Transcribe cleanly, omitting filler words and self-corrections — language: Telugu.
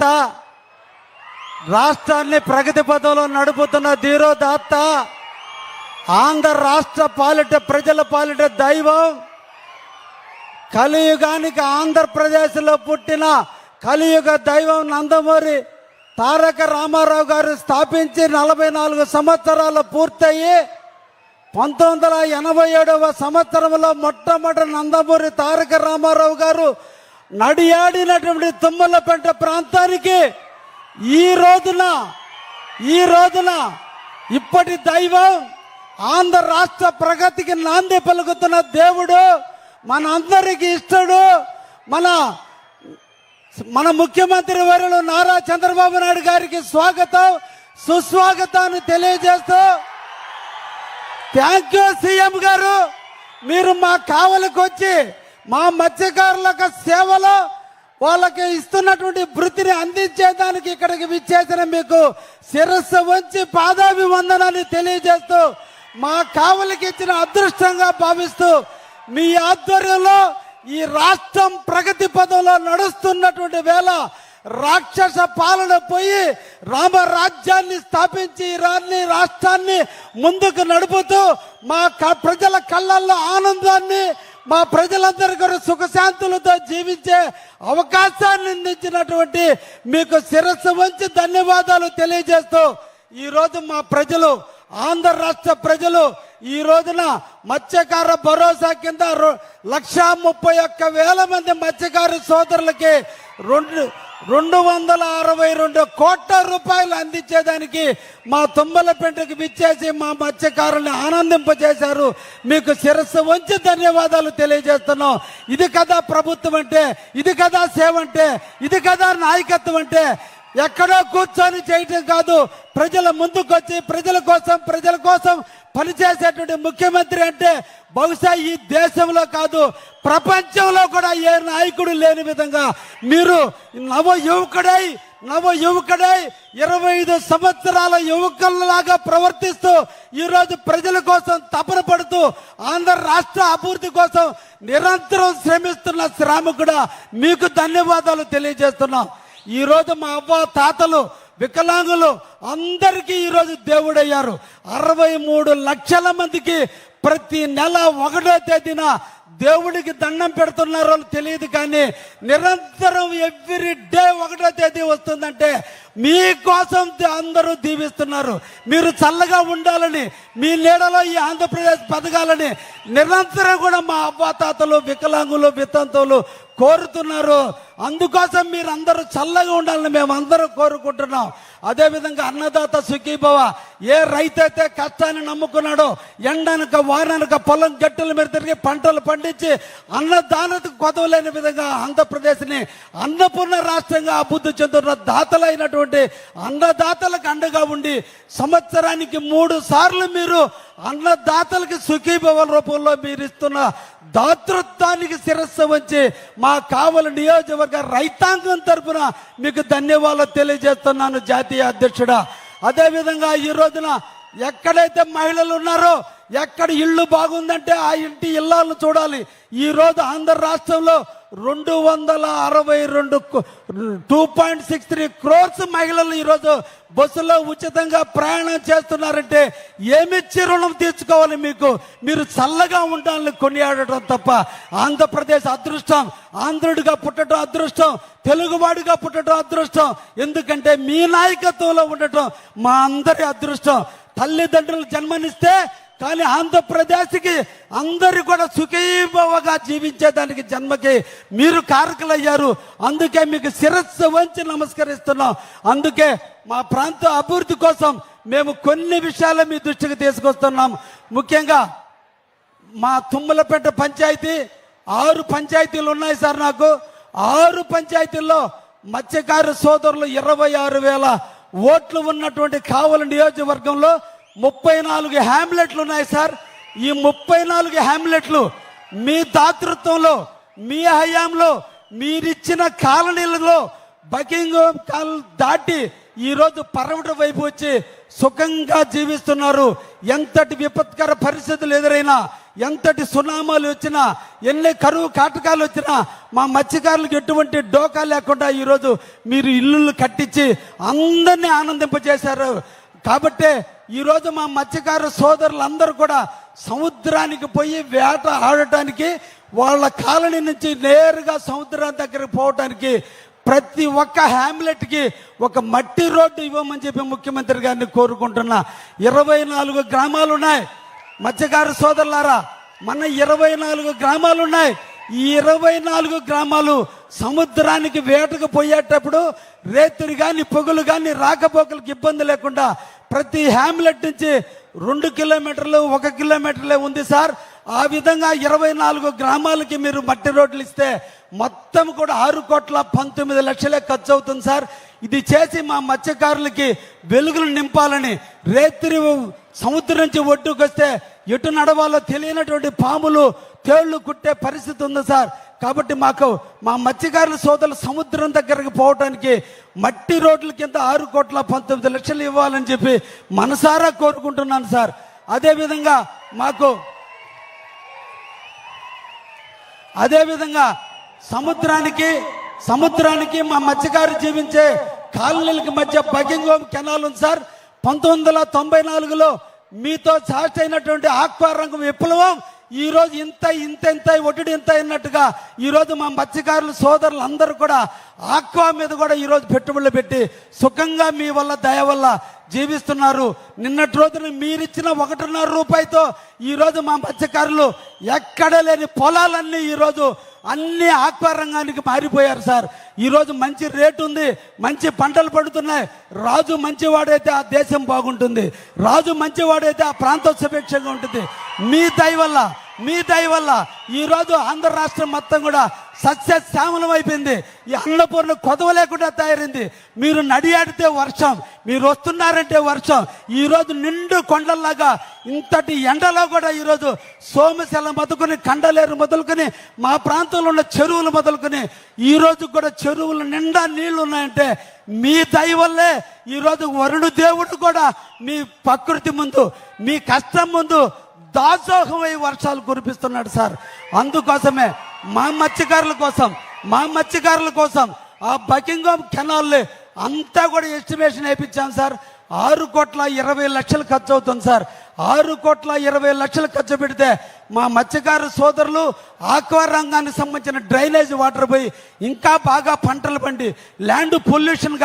అన్నదాత, రాష్ట్రాన్ని ప్రగతి పథంలో నడుపుతున్న ధీరోదాత్త, ఆంధ్ర రాష్ట్ర పాలిట ప్రజల పాలిట దైవం, కలియుగానికి ఆంధ్రప్రదేశ్లో పుట్టిన కలియుగ దైవం నందమూరి తారక రామారావు గారు స్థాపించి 44 సంవత్సరాలు పూర్తయి 1987వ సంవత్సరంలో మొట్టమొదటి నందమూరి తారక రామారావు గారు నడియాడినటువంటి తుమ్మలపేట ప్రాంతానికి ఈ రోజున ఇప్పటి దైవం, ఆంధ్ర రాష్ట్ర ప్రగతికి నాంది పలుకుతున్న దేవుడు, మన అందరికీ ఇష్టడు, మన ముఖ్యమంత్రి వర్యులు నారా చంద్రబాబు నాయుడు గారికి స్వాగతం సుస్వాగతాన్ని తెలియజేస్తూ, థ్యాంక్ యూ సీఎం గారు. మీరు మా కావలికి వచ్చి మా మత్స్యకారులకు సేవలో వాళ్ళకి ఇస్తున్నటువంటి వృత్తిని అందించేదానికి ఇక్కడికి విచ్చేసిన మీకు శిరస్సు వంచి పాదాభివందనాన్ని తెలియజేస్తూ, మా కావలికి ఇచ్చిన అదృష్టంగా భావిస్తూ, మీ ఆధ్వర్యంలో ఈ రాష్ట్రం ప్రగతి పథంలో నడుస్తున్నటువంటి వేళ రాక్షస పాలన పోయి రామరాజ్యాన్ని స్థాపించి రాష్ట్రాన్ని ముందుకు నడుపుతూ మా ప్రజల కళ్ళల్లో ఆనందాన్ని, మా ప్రజలందరికీ సుఖశాంతులతో జీవించే అవకాశాన్ని అందించినటువంటి మీకు శిరస్సు వంచి ధన్యవాదాలు తెలియజేస్తూ, ఈరోజు మా ప్రజలు, ఆంధ్ర రాష్ట్ర ప్రజలు ఈ రోజున మత్స్యకార భరోసా కింద 131,000 మంది మత్స్యకార సోదరులకి 262 కోట్ల రూపాయలు అందించేదానికి మా తుమ్మలపేటకు విచ్చేసి మా మత్స్యకారుల్ని ఆనందింపజేశారు. మీకు శిరస్సు వంచి ధన్యవాదాలు తెలియజేస్తున్నాం. ఇది కదా ప్రభుత్వం అంటే, ఇది కదా సేవ అంటే, ఇది కదా నాయకత్వం అంటే. ఎక్కడో కూర్చొని చేయటం కాదు, ప్రజల ముందుకొచ్చి ప్రజల కోసం పనిచేసేటువంటి ముఖ్యమంత్రి అంటే బహుశా ఈ దేశంలో కాదు ప్రపంచంలో కూడా ఏ నాయకుడు లేని విధంగా మీరు నవ యువకుడై 25 సంవత్సరాల యువకులలాగా ప్రవర్తిస్తూ ఈరోజు ప్రజల కోసం తపన పడుతూ ఆంధ్ర రాష్ట్ర అభివృద్ధి కోసం నిరంతరం శ్రమిస్తున్న శ్రామికుడా మీకు ధన్యవాదాలు తెలియజేస్తున్నాం. ఈరోజు మా అవ్వ తాతలు వికలాంగులు అందరికీ ఈరోజు దేవుడయ్యారు. 63 లక్షల మందికి ప్రతి నెల 1వ తేదీన దేవుడికి దండం పెడుతున్నారో తెలియదు, కానీ నిరంతరం ఎవ్రీ డే 1వ తేదీ వస్తుందంటే మీకోసం అందరూ దీవిస్తున్నారు. మీరు చల్లగా ఉండాలని, మీ నీడలో ఈ ఆంధ్రప్రదేశ్ బతకాలని నిరంతరం కూడా మా అవ్వాతాతలు వికలాంగులు వితంతువులు కోరుతున్నారు. అందుకోసం మీరు అందరూ చల్లగా ఉండాలని మేమందరం కోరుకుంటున్నాం. అదేవిధంగా అన్నదాత సుఖీభవ, ఏ రైతు అయితే కష్టాన్ని నమ్ముకున్నాడో ఎండనక వాననక పొలం గట్టుల మీద తిరిగి పంటలు పండించి అన్నదానకు కొదవలేని విధంగా ఆంధ్రప్రదేశ్ని అన్నపూర్ణ రాష్ట్రంగా అభివృద్ధి చెందుతున్న దాతలైనటువంటి అన్నదాతలకు అండగా ఉండి సంవత్సరానికి 3 సార్లు మీరు అన్నదాతలకి సుఖీభవ రూపంలో మీరు ఇస్తున్న దాతృత్వానికి శిరస్సు వంచి మా కావలి నియోజకవర్గ రైతాంగం తరఫున మీకు ధన్యవాదాలు తెలియజేస్తున్నాను జాతీయ అధ్యక్షుడా. అదేవిధంగా ఈ రోజున ఎక్కడైతే మహిళలు ఉన్నారో, ఎక్కడ ఇల్లు బాగుందంటే ఆ ఇంటి ఇళ్లను చూడాలి. ఈ రోజు ఆంధ్ర రాష్ట్రంలో 262.63 crores మహిళలు ఈరోజు బస్సులో ఉచితంగా ప్రయాణం చేస్తున్నారంటే ఏమిచ్చి రుణం తీర్చుకోవాలి మీకు? మీరు చల్లగా ఉండాలని కొనియాడటం తప్ప. ఆంధ్రప్రదేశ్ అదృష్టం, ఆంధ్రుడిగా పుట్టడం అదృష్టం, తెలుగువాడిగా పుట్టడం అదృష్టం. ఎందుకంటే మీ నాయకత్వంలో ఉండటం మా అందరి అదృష్టం. తల్లిదండ్రులు జన్మనిస్తే కానీ ఆంధ్రప్రదేశ్కి అందరూ కూడా సుఖీభవగా జీవించేదానికి జన్మకి మీరు కారకులయ్యారు. అందుకే మీకు శిరస్సు వంచి నమస్కరిస్తున్నాం. అందుకే మా ప్రాంత అభివృద్ధి కోసం మేము కొన్ని విషయాలు మీ దృష్టికి తీసుకొస్తున్నాం. ముఖ్యంగా మా తుమ్మలపేట పంచాయతీ 6 పంచాయతీలు ఉన్నాయి సార్. నాకు 6 పంచాయతీల్లో మత్స్యకార సోదరులు 26,000 ఓట్లు ఉన్నటువంటి కావలి నియోజకవర్గంలో 34 హ్యామ్లెట్లు ఉన్నాయి సార్. ఈ 34 హ్యామ్లెట్లు మీ దాతృత్వంలో, మీ హయాంలో మీరిచ్చిన కాలనీలలో బకింగ్ కాలనీ దాటి ఈరోజు పర్వట వైపు వచ్చి సుఖంగా జీవిస్తున్నారు. ఎంతటి విపత్కర పరిస్థితులు ఎదురైనా, ఎంతటి సునామాలు వచ్చినా, ఎన్ని కరువు కాటకాలు వచ్చినా మా మత్స్యకారులకు ఎటువంటి డోకా లేకుండా ఈరోజు మీరు ఇల్లులు కట్టించి అందరినీ ఆనందింపజేశారు. కాబట్టే ఈరోజు మా మత్స్యకారు సోదరులందరూ కూడా సముద్రానికి పోయి వేట ఆడటానికి, వాళ్ళ కాలనీ నుంచి నేరుగా సముద్రం దగ్గరికి పోవటానికి ప్రతి ఒక్క హ్యామ్లెట్కి ఒక మట్టి రోడ్డు ఇవ్వమని చెప్పి ముఖ్యమంత్రి గారిని కోరుకుంటున్నా. 24 గ్రామాలు ఉన్నాయి మత్స్యకారు సోదరులారా, మన 24 గ్రామాలు ఉన్నాయి. ఈ 24 గ్రామాలు సముద్రానికి వేటకు పోయేటప్పుడు రేతులు కానీ పొగులు కానీ రాకపోకలకు ఇబ్బంది లేకుండా ప్రతి హ్యామ్లెట్ నుంచి 2 కిలోమీటర్లు 1 కిలోమీటర్లే ఉంది సార్. ఆ విధంగా 24 గ్రామాలకి మీరు మట్టి రోడ్లు ఇస్తే మొత్తం కూడా 6,19,00,000 ఖర్చు అవుతుంది సార్. ఇది చేసి మా మత్స్యకారులకి వెలుగులు నింపాలని, రేత్రి సముద్రం నుంచి ఒడ్డుకు వస్తే ఎటు నడవాలో తెలియనటువంటి పాములు తేళ్లు కుట్టే పరిస్థితి ఉంది సార్. కాబట్టి మా మత్స్యకారుల సోదరులు సముద్రం దగ్గరకు పోవడానికి మట్టి రోడ్ల కింద 6,19,00,000 ఇవ్వాలని చెప్పి మనసారా కోరుకుంటున్నాను సార్. అదేవిధంగా సముద్రానికి మా మత్స్యకారు జీవించే కాలనీలకి మధ్య బకింగ్హామ్ కెనాల్ ఉంది సార్. 1994లో మీతో సాక్షి అయినటువంటి ఆక్వా రంగం విప్లవం ఈ రోజు ఇంత ఒడ్డు ఇంత అన్నట్టుగా ఈ రోజు మా మత్స్యకారుల సోదరులు అందరూ కూడా ఆక్వా మీద కూడా ఈ రోజు పెట్టుబడులు పెట్టి సుఖంగా మీ వల్ల దయ వల్ల జీవిస్తున్నారు. నిన్నటి రోజున మీరిచ్చిన 1.5 రూపాయితో ఈ రోజు మా మత్స్యకారులు ఎక్కడ లేని పొలాలన్నీ ఈ రోజు అన్ని ఆక్వా రంగానికి మారిపోయారు సార్. ఈరోజు మంచి రేటు ఉంది, మంచి పంటలు పండుతున్నాయి. రాజు మంచివాడైతే ఆ దేశం బాగుంటుంది, రాజు మంచివాడైతే ఆ ప్రాంతం సుభిక్షంగా ఉంటుంది. మీ దయ వల్ల ఈరోజు ఆంధ్ర రాష్ట్రం మొత్తం కూడా సస్యశ్యామలం అయిపోయింది. ఈ అన్నపూర్ణ కొదవ లేకుండా తయారైంది. మీరు నడియాడితే వర్షం, మీరు వస్తున్నారంటే వర్షం. ఈరోజు నిండు కొండల్లాగా ఇంతటి ఎండలో కూడా ఈరోజు సోమశిల మొదలుకొని, కండలేరు మొదలుకొని, మా ప్రాంతంలో ఉన్న చెరువులు మొదలుకొని ఈరోజు కూడా చెరువులు నిండా నీళ్లు ఉన్నాయంటే మీ దయ వల్లే. ఈరోజు వరుణు దేవుడు కూడా మీ ప్రకృతి ముందు, మీ కష్టం ముందు దాసోహమై వర్షాలు కురిపిస్తున్నాడు సార్. అందుకోసమే మా మత్స్యకారుల కోసం ఆ బకింగ్హామ్ కెనాల్ అంతా కూడా ఎస్టిమేషన్ వేయించాం సార్. 6,20,00,000 ఖర్చు అవుతుంది సార్. 6,20,00,000 ఖర్చు పెడితే మా మత్స్యకారు సోదరులు ఆక్వా రంగానికి సంబంధించిన డ్రైనేజ్ వాటర్ పోయి ఇంకా బాగా పంటలు పండి ల్యాండ్ పొల్యూషన్